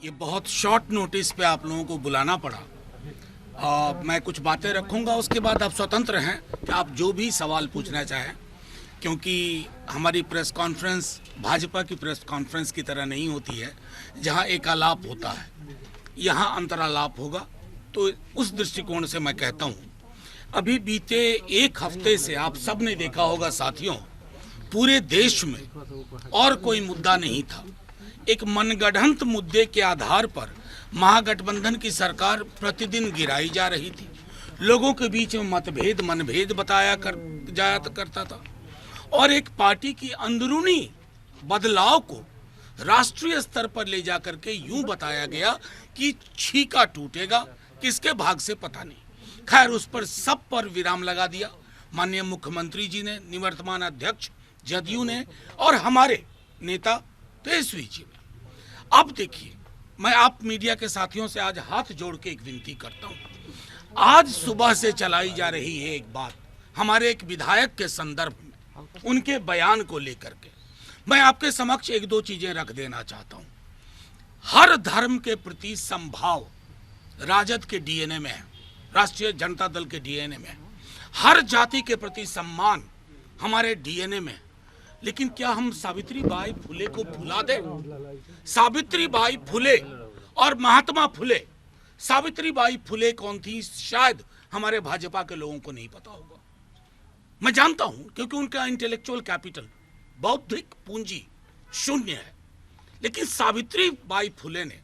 ये बहुत short notice पे आप लोगों को बुलाना पड़ा। मैं कुछ बातें रखूंगा, उसके बाद आप स्वतंत्र हैं कि आप जो भी सवाल पूछना चाहें, क्योंकि हमारी प्रेस कॉन्फ्रेंस भाजपा की प्रेस कॉन्फ्रेंस की तरह नहीं होती है जहां एक आलाप होता है, यहां अंतरालाप होगा। तो उस दृष्टिकोण से मैं कहता हूं, अभी बीते एक हफ्ते से आप सब ने देखा होगा साथियों, पूरे देश में और कोई मुद्दा नहीं था। एक मनगढ़ंत मुद्दे के आधार पर महागठबंधन की सरकार प्रतिदिन गिराई जा रही थी। लोगों के बीच में मतभेद मनभेद बताया जाया करता था और एक पार्टी की अंदरूनी बदलाव को राष्ट्रीय स्तर पर ले जाकर के यूं बताया गया कि छीका टूटेगा, किसके भाग से पता नहीं। खैर, उस पर सब पर विराम लगा दिया माननीय मुख्यमंत्री जी ने, निवर्तमान अध्यक्ष जदयू ने और हमारे नेता तेजस्वी जी ने। अब देखिए, मैं आप मीडिया के साथियों से आज हाथ जोड़ के एक विनती करता हूं। आज सुबह से चलाई जा रही है एक बात हमारे एक विधायक के संदर्भ में, उनके बयान को लेकर के मैं आपके समक्ष एक दो चीजें रख देना चाहता हूं। हर धर्म के प्रति समभाव राजद के डीएनए में है, राष्ट्रीय जनता दल के डीएनए में है। हर जाति के प्रति सम्मान हमारे डीएनए में है। लेकिन क्या हम सावित्री बाई फुले को भुला दें? सावित्री बाई फुले और महात्मा फुले, सावित्री बाई फुले कौन थी शायद हमारे भाजपा के लोगों को नहीं पता होगा। मैं जानता हूं, क्योंकि उनका इंटेलेक्चुअल कैपिटल, बौद्धिक पूंजी शून्य है। लेकिन सावित्री बाई फुले ने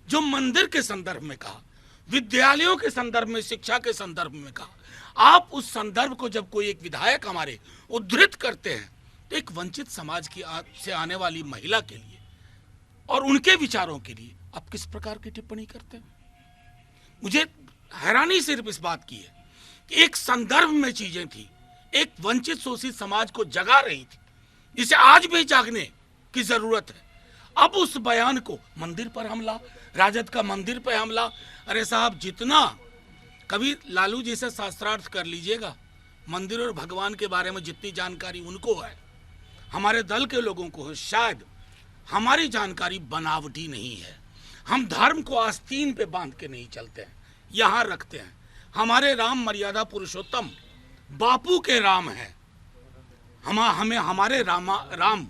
जो मंदिर के संदर्भ में कहा, विद्यालयों के संदर्भ में, शिक्षा के संदर्भ में कहा, आप उस संदर्भ को जब कोई एक विधायक हमारे उद्धृत करते हैं तो एक वंचित समाज की से आने वाली महिला के लिए और उनके विचारों के लिए आप किस प्रकार की टिप्पणी करते हैं? मुझे हैरानी सिर्फ इस बात की है कि एक संदर्भ में चीजें थी, एक वंचित शोषित समाज को जगा रही थी, जिसे आज भी जागने की जरूरत है। अब उस बयान को मंदिर पर हमला, राजद का मंदिर पर हमला। अरे साहब, जितना कभी लालू जी से शास्त्रार्थ कर लीजिएगा, मंदिर और भगवान के बारे में जितनी जानकारी उनको है, हमारे दल के लोगों को है, शायद हमारी जानकारी बनावटी नहीं है। हम धर्म को आस्तीन पे बांध के नहीं चलते हैं, यहां रखते हैं। हमारे राम मर्यादा पुरुषोत्तम बापू के राम है। हमें हमारे राम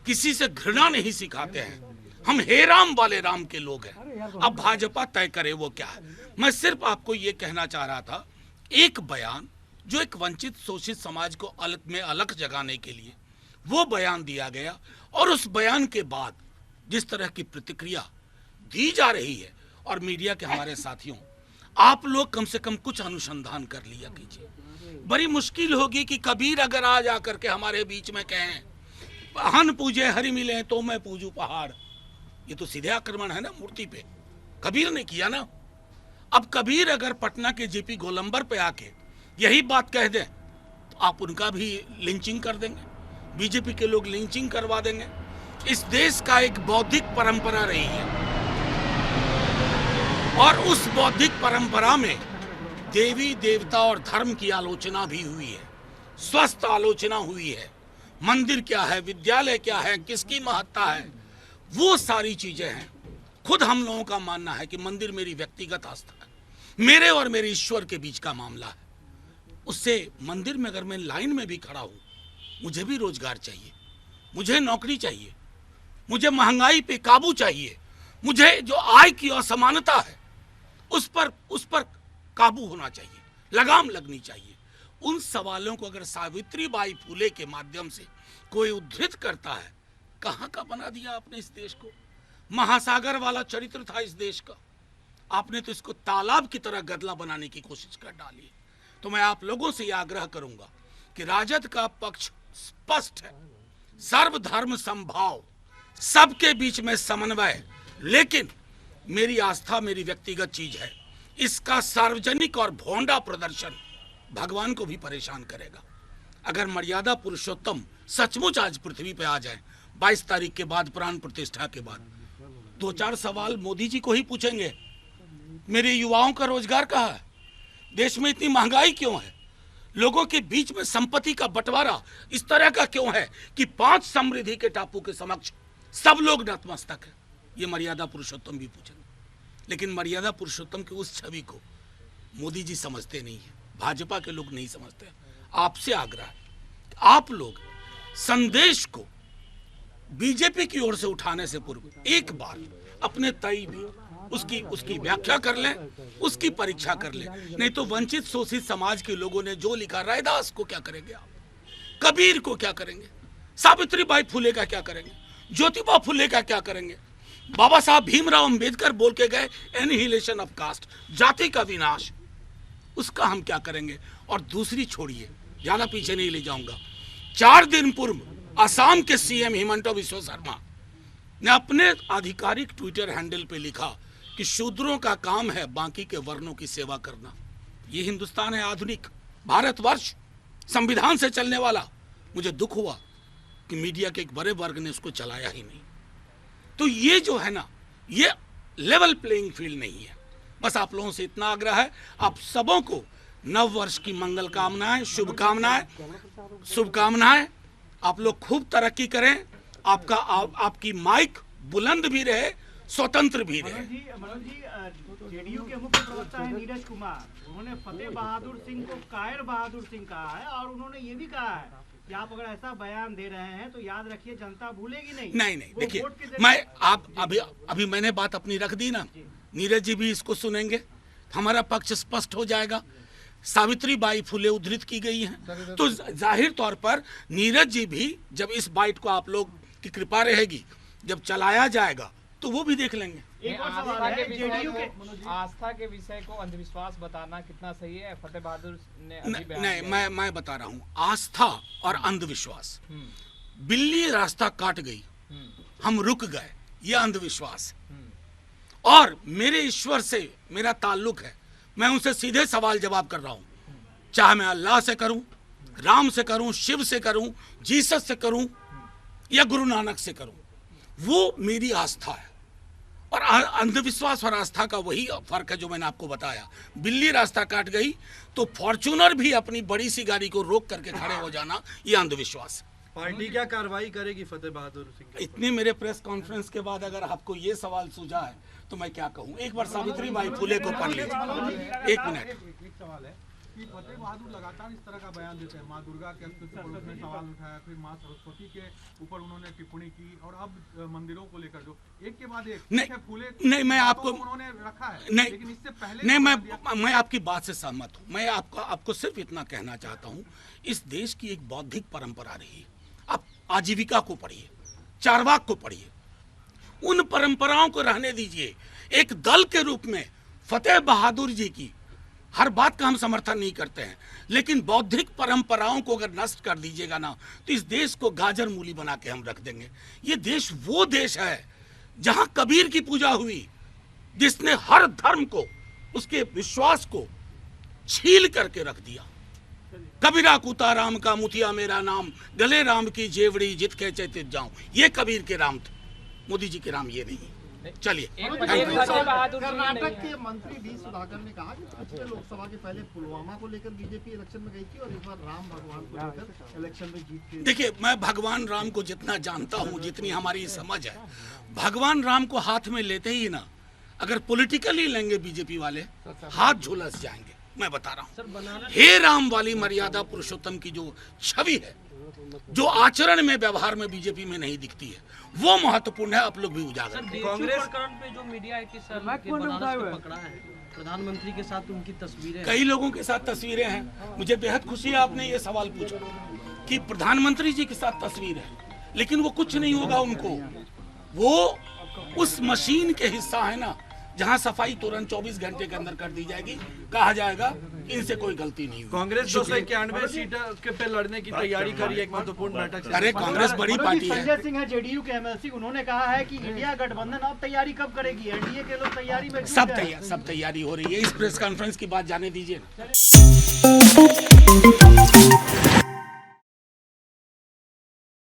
किसी से घृणा नहीं सिखाते हैं। हम हे राम वाले राम के लोग हैं। अब भाजपा तय करे वो क्या है। मैं सिर्फ आपको ये कहना चाह रहा था, एक बयान जो एक वंचित शोषित समाज को अलग जगाने के लिए वो बयान दिया गया, और उस बयान के बाद जिस तरह की प्रतिक्रिया दी जा रही है, और मीडिया के हमारे साथियों, आप लोग कम से कम कुछ अनुसंधान कर लिया कीजिए। बड़ी मुश्किल होगी कि कबीर अगर आज आकर के हमारे बीच में कहें हन पूजे हरि मिले तो मैं पूजू पहाड़, ये तो सीधे आक्रमण है ना मूर्ति पे। कबीर ने किया ना। अब कबीर अगर पटना के जेपी गोलंबर पे आके यही बात कह दें तो आप उनका भी लिंचिंग कर देंगे, बीजेपी के लोग लिंचिंग करवा देंगे। इस देश का एक बौद्धिक परंपरा रही है, और उस बौद्धिक परंपरा में देवी देवता और धर्म की आलोचना भी हुई है, स्वस्थ आलोचना हुई है। मंदिर क्या है, विद्यालय क्या है, किसकी महत्ता है, वो सारी चीजें हैं। खुद हम लोगों का मानना है कि मंदिर मेरी व्यक्तिगत आस्था है, मेरे और मेरे ईश्वर के बीच का मामला है। उससे मंदिर में अगर मैं लाइन में भी खड़ा हूं, मुझे भी रोजगार चाहिए, मुझे नौकरी चाहिए, मुझे महंगाई पे काबू चाहिए, मुझे जो आय की असमानता है उस पर काबू होना चाहिए, लगाम लगनी चाहिए। उन सवालों को अगर सावित्री बाई फुले के माध्यम से कोई उद्धृत करता है, कहां का बना दिया आपने इस देश को। महासागर वाला चरित्र था इस देश का, आपने तो इसको तालाब की तरह गदला बनाने की कोशिश कर डाली। तो मैं आप लोगों से यह आग्रह करूंगा कि राजद का पक्ष स्पष्ट है, सर्वधर्म समभाव, सबके बीच में समन्वय। लेकिन मेरी आस्था मेरी व्यक्तिगत चीज है, इसका सार्वजनिक और भोंडा प्रदर्शन भगवान को भी परेशान करेगा। अगर मर्यादा पुरुषोत्तम सचमुच आज पृथ्वी पे आ जाए 22 तारीख के बाद, प्राण प्रतिष्ठा के बाद, 2-4 सवाल मोदी जी को ही पूछेंगे। मेरे युवाओं का रोजगार कहाँ है? देश में इतनी महंगाई क्यों है? लोगों के बीच में संपत्ति का बंटवारा इस तरह का क्यों है कि 5 समृद्धि के टापू के समक्ष सब लोग नतमस्तक है? ये मर्यादा पुरुषोत्तम भी पूछेंगे। लेकिन मर्यादा पुरुषोत्तम की उस छवि को मोदी जी समझते नहीं है, भाजपा के लोग नहीं समझते। आपसे आग्रह है कि आप लोग संदेश को बीजेपी की ओर से उठाने से पूर्व एक बार अपने तय भी उसकी व्याख्या कर लें, उसकी परीक्षा कर लें। नहीं तो वंचित शोषित समाज के लोगों ने जो लिखा, रायदास को क्या करेंगे आप, कबीर को क्या करेंगे, सावित्रीबाई फुले का क्या करेंगे, ज्योतिबा फुले का क्या करेंगे, बाबा साहब भीमराव अंबेडकर बोल के गए एनिहिलेशन ऑफ कास्ट, जाति का विनाश, उसका हम क्या करेंगे। और दूसरी छोड़िए, ज्यादा पीछे नहीं ले जाऊंगा, 4 दिन पूर्व असम के सीएम हिमंता बिस्वा शर्मा ने अपने आधिकारिक ट्विटर हैंडल पे लिखा कि शूद्रों का काम है बाकी के वर्णों की सेवा करना। ये हिंदुस्तान है आधुनिक भारतवर्ष, संविधान से चलने वाला। मुझे दुख हुआ कि मीडिया के एक बड़े वर्ग ने उसको चलाया ही नहीं। तो ये जो है ना, ये लेवल प्लेइंग फील्ड नहीं है। बस आप लोगों से इतना आग्रह है, आप सबों को नव वर्ष की मंगल कामनाएं, शुभकामनाएं। आप लोग खूब तरक्की करें, आपकी माइक बुलंद भी रहे, स्वतंत्र भी रहे। मनोज जी, जेडीयू के मुख्य प्रवक्ता है नीरज कुमार, उन्होंने फतेह बहादुर सिंह को कायर बहादुर सिंह कहा है और उन्होंने ये भी कहा है कि आप अगर ऐसा बयान दे रहे हैं तो याद रखिए जनता भूलेगी नहीं। नहीं, देखिए, मैं आप अभी मैंने बात अपनी रख दी ना, नीरज जी भी इसको सुनेंगे, हमारा पक्ष स्पष्ट हो जाएगा। सावित्रीबाई फुले उद्धृत की गई हैं, तो जाहिर तौर पर नीरज जी भी जब इस बाइट को आप लोग की कृपा रहेगी, जब चलाया जाएगा तो वो भी देख लेंगे। एक और सवाल है, जेडीयू के आस्था के विषय को अंधविश्वास बताना कितना सही है? फतेह बहादुर ने अभी बयान नहीं, मैं बता रहा हूँ, आस्था और अंधविश्वास, बिल्ली रास्ता काट गई, हम रुक गए, ये अंधविश्वास। और मेरे ईश्वर से मेरा ताल्लुक है, मैं उनसे सीधे सवाल जवाब कर रहा हूँ, चाहे मैं अल्लाह से करूं, राम से करूं, शिव से करूं, जीसस से करूं या गुरु नानक से करूं, वो मेरी आस्था है। और अंधविश्वास और आस्था का वही फर्क है जो मैंने आपको बताया। बिल्ली रास्ता काट गई तो फॉर्च्यूनर भी अपनी बड़ी सी गाड़ी को रोक करके खड़े हो जाना, ये अंधविश्वास है। पार्टी क्या कार्रवाई करेगी फतेह बहादुर सिंह? इतने मेरे प्रेस कॉन्फ्रेंस के बाद अगर आपको ये सवाल सूझा है तो मैं क्या कहूँ। एक बार सावित्रीबाई फुले को पढ़ लीजिए, एक मिनट। एक सवाल है कि फतेह बहादुर लगातार इस तरह का बयान देते हैं, माँ दुर्गा के अस्तित्व पर उन्होंने सवाल उठाया, फिर माँ सरस्वती के ऊपर उन्होंने टिप्पणी की, और अब मंदिरों को लेकर जो एक के बाद एक फूले नहीं, मैं आपको उन्होंने रखा है, नहीं, लेकिन इससे पहले नहीं, मैं आपकी बात से सहमत हूँ। मैं आपको सिर्फ इतना कहना चाहता हूँ, इस देश की एक बौद्धिक परंपरा रही है। आप आजीविका को पढ़िए, चारवाक को पढ़िए, उन परंपराओं को रहने दीजिए। एक दल के रूप में फतेह बहादुर जी की हर बात का हम समर्थन नहीं करते हैं, लेकिन बौद्धिक परंपराओं को अगर नष्ट कर दीजिएगा ना, तो इस देश को गाजर मूली बना के हम रख देंगे। ये देश वो देश है जहां कबीर की पूजा हुई, जिसने हर धर्म को, उसके विश्वास को छील करके रख दिया। कबीरा कुता राम का मुथिया मेरा नाम, गले राम की जेवड़ी जित के चैतित जाऊं, ये कबीर के राम थे, मोदी जी के राम ये नहीं। चलिए, कर्नाटक के मंत्री डी सुधाकर ने कहा कि पिछले लोकसभा के पहले पुलवामा को लेकर बीजेपी इलेक्शन में गई थी और इस बार राम भगवान को लेकर इलेक्शन में जीत के। देखिए, मैं भगवान राम को जितना जानता हूँ, जितनी हमारी समझ है, भगवान राम को हाथ में लेते ही ना, अगर पॉलिटिकली लेंगे बीजेपी वाले, हाथ झुलस जाएंगे। मैं बता रहा हूँ, हे राम वाली मर्यादा पुरुषोत्तम की जो छवि है, जो आचरण में, व्यवहार में बीजेपी में नहीं दिखती है, वो महत्वपूर्ण है। आप लोग भी उजागर करें। कांग्रेस पे जो मीडिया है कि सर के बनारस को पकड़ा है, प्रधानमंत्री के साथ उनकी तस्वीरें, कई लोगों के साथ तस्वीरें हैं। मुझे बेहद खुशी है आपने ये सवाल पूछा कि प्रधानमंत्री जी के साथ तस्वीर है, लेकिन वो कुछ नहीं होगा उनको, वो उस मशीन के हिस्सा है ना, जहां सफाई तुरंत 24 घंटे के अंदर कर दी जाएगी, कहा जाएगा इनसे कोई गलती नहीं हुई। कांग्रेस 291 सीट पे लड़ने की तैयारी कर रही है, एक महत्वपूर्ण बैठक। अरे कांग्रेस बड़ी पार्टी है। संजय सिंह है जेडीयू के एमएलसी, उन्होंने कहा है कि इंडिया गठबंधन अब तैयारी कब करेगी? एनडीए के लोग तैयारी में सब तैयारी हो रही है। इस प्रेस कॉन्फ्रेंस की बात जाने दीजिए।